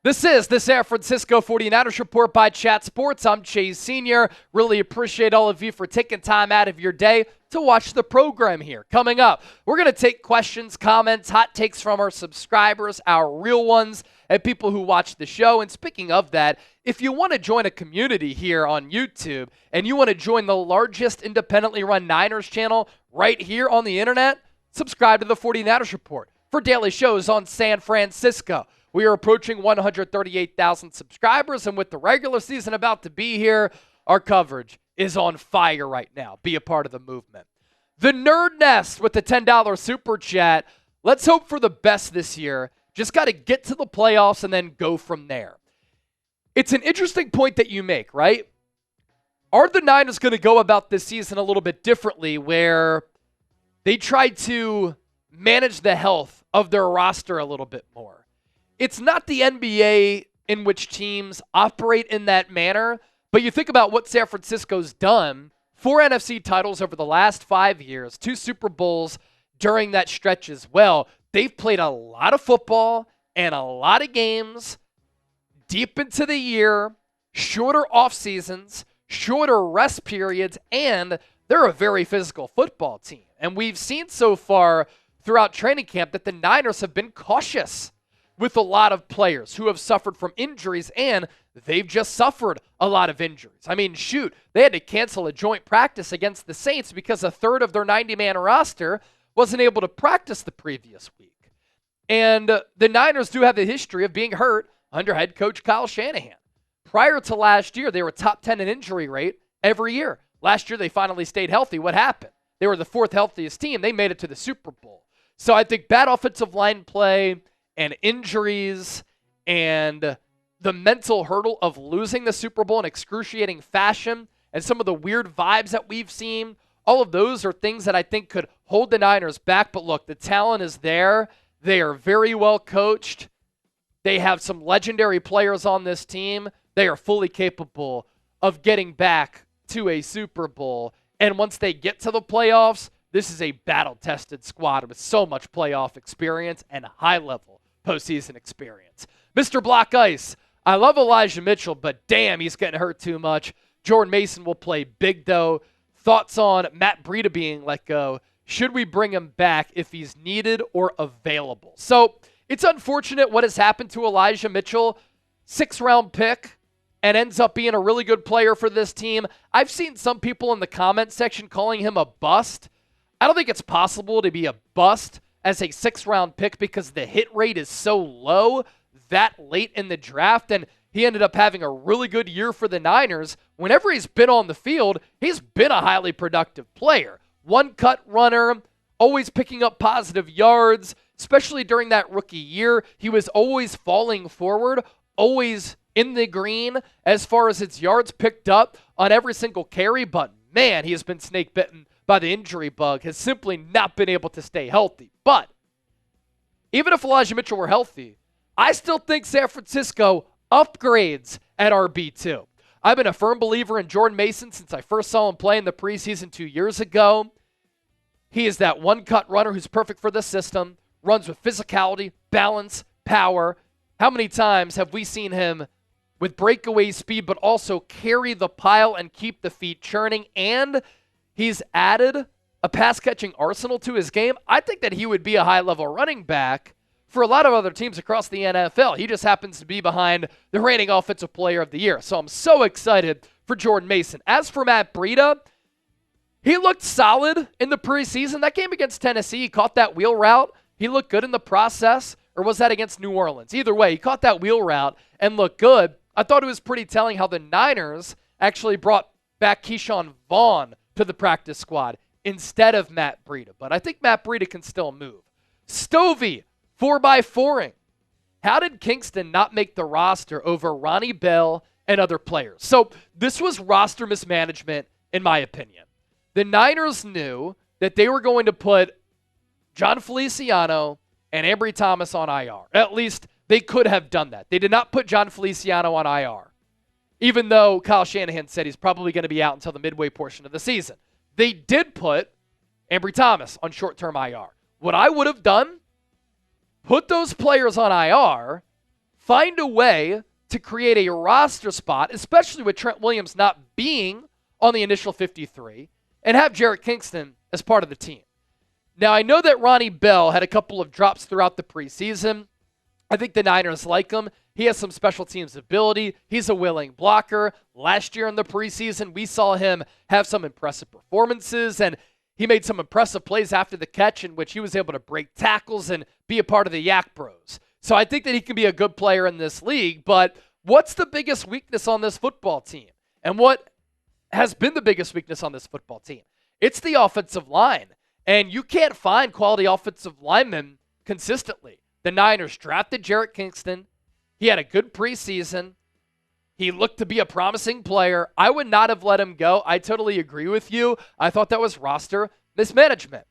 This is the San Francisco 49ers Report by Chat Sports. I'm Chase Sr. Really appreciate all of you for taking time out of your day to watch the program here. Coming up, we're going to take questions, comments, hot takes from our subscribers, our real ones, and people who watch the show. And speaking of that, if you want to join a community here on YouTube and you want to join the largest independently run Niners channel right here on the internet, subscribe to the 49ers Report for daily shows on San Francisco. We are approaching 138,000 subscribers, and with the regular season about to be here, our coverage is on fire right now. Be a part of the movement. The Nerd Nest with the $10 super chat. Let's hope for the best this year. Just got to get to the playoffs and then go from there. It's an interesting point that you make, right? Are the Niners going to go about this season a little bit differently where they try to manage the health of their roster a little bit more? It's not the NBA in which teams operate in that manner, but you think about what San Francisco's done. 4 NFC titles over the last 5 years, 2 Super Bowls during that stretch as well. They've played a lot of football and a lot of games deep into the year, shorter off seasons, shorter rest periods, and they're a very physical football team. And we've seen so far throughout training camp that the Niners have been cautious with a lot of players who have suffered from injuries, and they've just suffered a lot of injuries. I mean, shoot, they had to cancel a joint practice against the Saints because a third of their 90-man roster wasn't able to practice the previous week. And the Niners do have a history of being hurt under head coach Kyle Shanahan. Prior to last year, they were top 10 in injury rate every year. Last year, they finally stayed healthy. What happened? They were the 4th healthiest team. They made it to the Super Bowl. So I think bad offensive line play and injuries and the mental hurdle of losing the Super Bowl in excruciating fashion and some of the weird vibes that we've seen, all of those are things that I think could hold the Niners back. But look, the talent is there. They are very well coached. They have some legendary players on this team. They are fully capable of getting back to a Super Bowl. And once they get to the playoffs, this is a battle-tested squad with so much playoff experience and high-level postseason experience. Mr. Block Ice, I love Elijah Mitchell, but damn, he's getting hurt too much. Jordan Mason will play big, though. Thoughts on Matt Breida being let go? Should we bring him back if he's needed or available? So it's unfortunate what has happened to Elijah Mitchell. 6th-round pick and ends up being a really good player for this team. I've seen some people in the comment section calling him a bust. I don't think it's possible to be a bust as a 6th-round pick because the hit rate is so low that late in the draft, and he ended up having a really good year for the Niners. Whenever he's been on the field, he's been a highly productive player. One-cut runner, always picking up positive yards, especially during that rookie year. He was always falling forward, always in the green as far as its yards picked up on every single carry, but man, he has been snake-bitten by the injury bug, has simply not been able to stay healthy. But even if Elijah Mitchell were healthy, I still think San Francisco upgrades at RB2. I've been a firm believer in Jordan Mason since I first saw him play in the preseason 2 years ago. He is that one-cut runner who's perfect for this system, runs with physicality, balance, power. How many times have we seen him with breakaway speed, but also carry the pile and keep the feet churning? And he's added a pass-catching arsenal to his game. I think that he would be a high-level running back for a lot of other teams across the NFL. He just happens to be behind the reigning Offensive Player of the Year. So I'm so excited for Jordan Mason. As for Matt Breida, he looked solid in the preseason. That game against Tennessee, he caught that wheel route. He looked good in the process. Or was that against New Orleans? Either way, he caught that wheel route and looked good. I thought it was pretty telling how the Niners actually brought back Keyshawn Vaughn to the practice squad instead of Matt Breida. But I think Matt Breida can still move. Stovey, 4x4ing. How did Kingston not make the roster over Ronnie Bell and other players? So this was roster mismanagement, in my opinion. The Niners knew that they were going to put John Feliciano and Ambry Thomas on IR. At least they could have done that. They did not put John Feliciano on IR, even though Kyle Shanahan said he's probably going to be out until the midway portion of the season. They did put Ambry Thomas on short-term IR. What I would have done, put those players on IR, find a way to create a roster spot, especially with Trent Williams not being on the initial 53, and have Jarrett Kingston as part of the team. Now, I know that Ronnie Bell had a couple of drops throughout the preseason. I think the Niners like him. He has some special teams ability. He's a willing blocker. Last year in the preseason, we saw him have some impressive performances, and he made some impressive plays after the catch in which he was able to break tackles and be a part of the Yak Bros. So I think that he can be a good player in this league, but what's the biggest weakness on this football team? And what has been the biggest weakness on this football team? It's the offensive line. And you can't find quality offensive linemen consistently. The Niners drafted Jarrett Kingston. He had a good preseason. He looked to be a promising player. I would not have let him go. I totally agree with you. I thought that was roster mismanagement.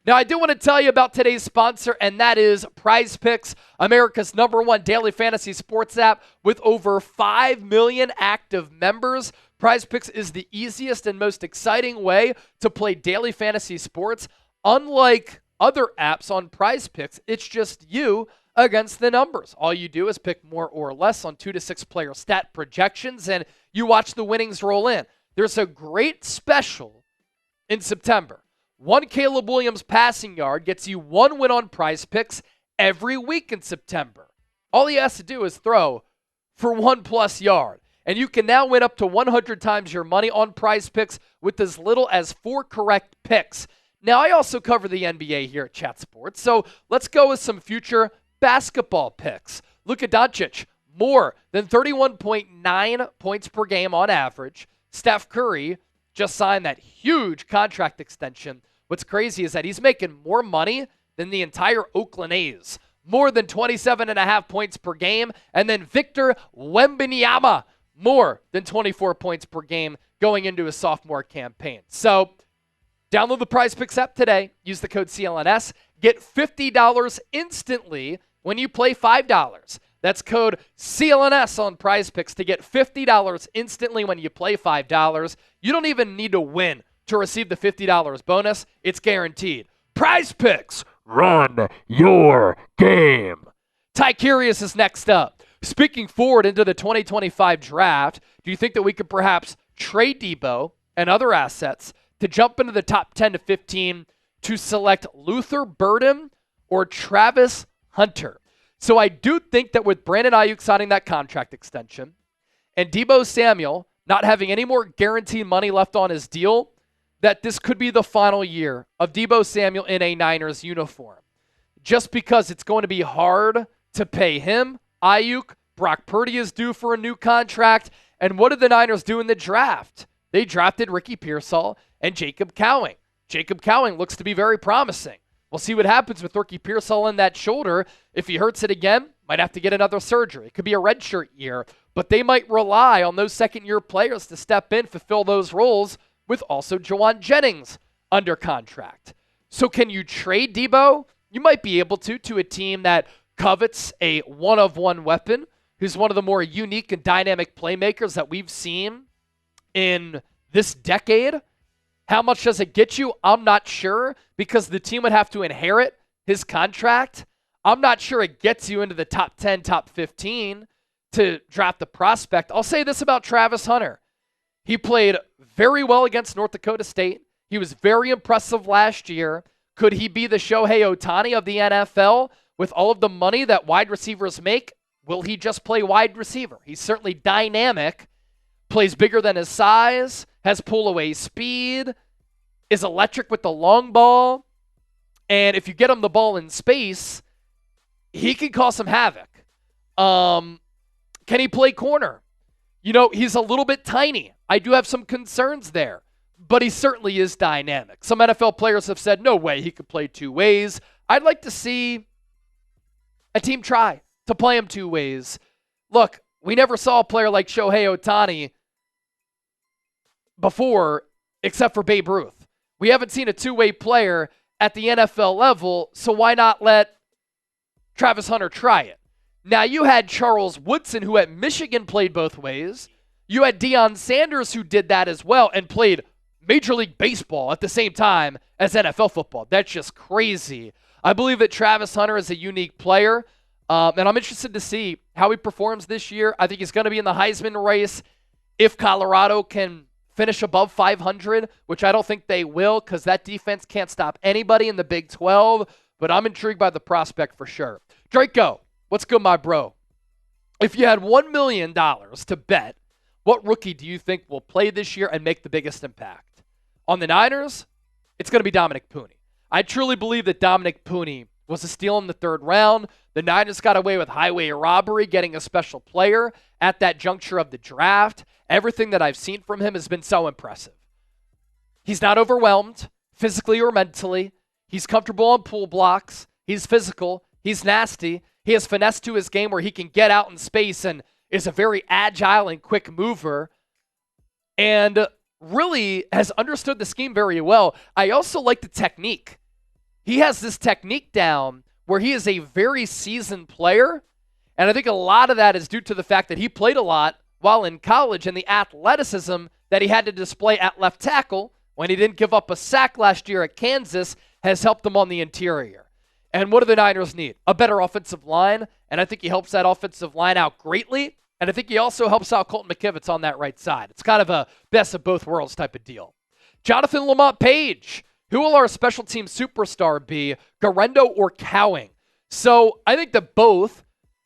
Now, I do want to tell you about today's sponsor, and that is Prize Picks, America's #1 daily fantasy sports app with over 5 million active members. Prize Picks is the easiest and most exciting way to play daily fantasy sports. Unlike other apps on Prize Picks, it's just you against the numbers. All you do is pick more or less on 2 to 6 player stat projections, and you watch the winnings roll in. There's a great special in September. 1 Caleb Williams passing yard gets you 1 win on Prize Picks every week in September. All he has to do is throw for 1+ yard. And you can now win up to 100 times your money on Prize Picks with as little as 4 correct picks. Now, I also cover the NBA here at Chat Sports, so let's go with some future basketball picks. Luka Doncic, more than 31.9 points per game on average. Steph Curry just signed that huge contract extension. What's crazy is that he's making more money than the entire Oakland A's. More than 27.5 points per game. And then Victor Wembanyama, more than 24 points per game going into his sophomore campaign. So download the Prize Picks app today. Use the code CLNS. Get $50 instantly when you play $5. That's code CLNS on Prize Picks to get $50 instantly when you play $5. You don't even need to win to receive the $50 bonus. It's guaranteed. Prize Picks. Run your game. Ty Curious is next up. Speaking forward into the 2025 draft, do you think that we could perhaps trade Deebo and other assets to jump into the top 10 to 15 to select Luther Burden or Travis Hunter? So I do think that with Brandon Aiyuk signing that contract extension and Deebo Samuel not having any more guaranteed money left on his deal, that this could be the final year of Deebo Samuel in a Niners uniform. Just because it's going to be hard to pay him, Aiyuk, Brock Purdy is due for a new contract. And what did the Niners do in the draft? They drafted Ricky Pearsall and Jacob Cowing. Jacob Cowing looks to be very promising. We'll see what happens with Ricky Pearsall in that shoulder. If he hurts it again, might have to get another surgery. It could be a redshirt year, but they might rely on those second-year players to step in, fulfill those roles, with also Jawan Jennings under contract. So can you trade Deebo? You might be able to a team that covets a one-of-one weapon, who's one of the more unique and dynamic playmakers that we've seen in this decade. How much does it get you? I'm not sure, because the team would have to inherit his contract. I'm not sure it gets you into the top 10, top 15 to draft the prospect. I'll say this about Travis Hunter. He played very well against North Dakota State. He was very impressive last year. Could he be the Shohei Ohtani of the NFL with all of the money that wide receivers make? Will he just play wide receiver? He's certainly dynamic, plays bigger than his size, has pull-away speed, is electric with the long ball, and if you get him the ball in space, he can cause some havoc. Can he play corner? You know, he's a little bit tiny. I do have some concerns there, but he certainly is dynamic. Some NFL players have said, no way he could play 2 ways. I'd like to see a team try to play him 2 ways. Look, we never saw a player like Shohei Ohtani before, except for Babe Ruth. We haven't seen a 2-way player at the NFL level, so why not let Travis Hunter try it? Now, you had Charles Woodson, who at Michigan played both ways. You had Deion Sanders, who did that as well and played Major League Baseball at the same time as NFL football. That's just crazy. I believe that Travis Hunter is a unique player, and I'm interested to see how he performs this year. I think he's going to be in the Heisman race. If Colorado can finish above 500, which I don't think they will because that defense can't stop anybody in the Big 12, but I'm intrigued by the prospect for sure. Draco, what's good, my bro? If you had $1 million to bet, what rookie do you think will play this year and make the biggest impact? On the Niners, it's going to be Dominic Pooney. I truly believe that Dominic Pooney was a steal in the third round. The Niners got away with highway robbery, getting a special player at that juncture of the draft. Everything that I've seen from him has been so impressive. He's not overwhelmed, physically or mentally. He's comfortable on pull blocks. He's physical. He's nasty. He has finesse to his game where he can get out in space and is a very agile and quick mover. And really has understood the scheme very well. I also like the technique. He has this technique down where he is a very seasoned player, and I think a lot of that is due to the fact that he played a lot while in college and the athleticism that he had to display at left tackle when he didn't give up a sack last year at Kansas has helped him on the interior. And what do the Niners need? A better offensive line, and I think he helps that offensive line out greatly. And I think he also helps out Colton McKivitz on that right side. It's kind of a best of both worlds type of deal. Jonathan Lamont Page. Who will our special team superstar be, Garendo or Cowing? So I think that both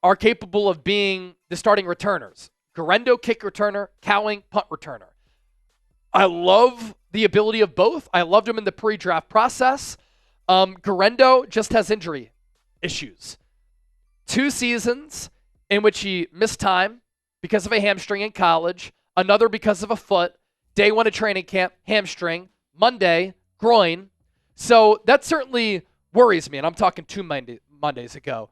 are capable of being the starting returners. Garendo, kick returner. Cowing, punt returner. I love the ability of both. I loved him in the pre-draft process. Garendo just has injury issues. 2 seasons in which he missed time because of a hamstring in college, another because of a foot, day 1 of training camp, hamstring, Monday, groin. So that certainly worries me, and I'm talking 2 Mondays ago.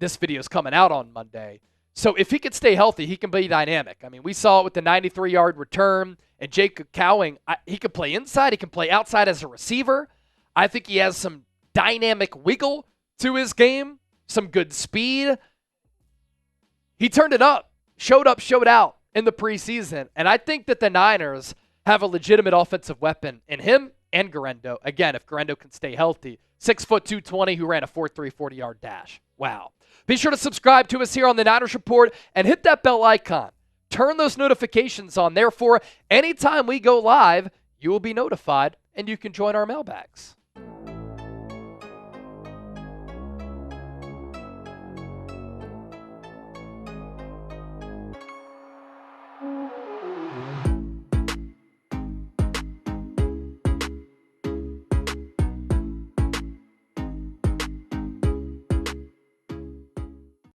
This video is coming out on Monday. So if he could stay healthy, he can be dynamic. I mean, we saw it with the 93-yard return, and Jacob Cowing, he can play inside, he can play outside as a receiver. I think he has some dynamic wiggle to his game, some good speed. He turned it up, showed out in the preseason. And I think that the Niners have a legitimate offensive weapon in him and Garendo. Again, if Garendo can stay healthy. 6', 220, who ran a 4.3 40-yard dash. Wow. Be sure to subscribe to us here on the Niners Report and hit that bell icon. Turn those notifications on. Therefore, anytime we go live, you will be notified and you can join our mailbags.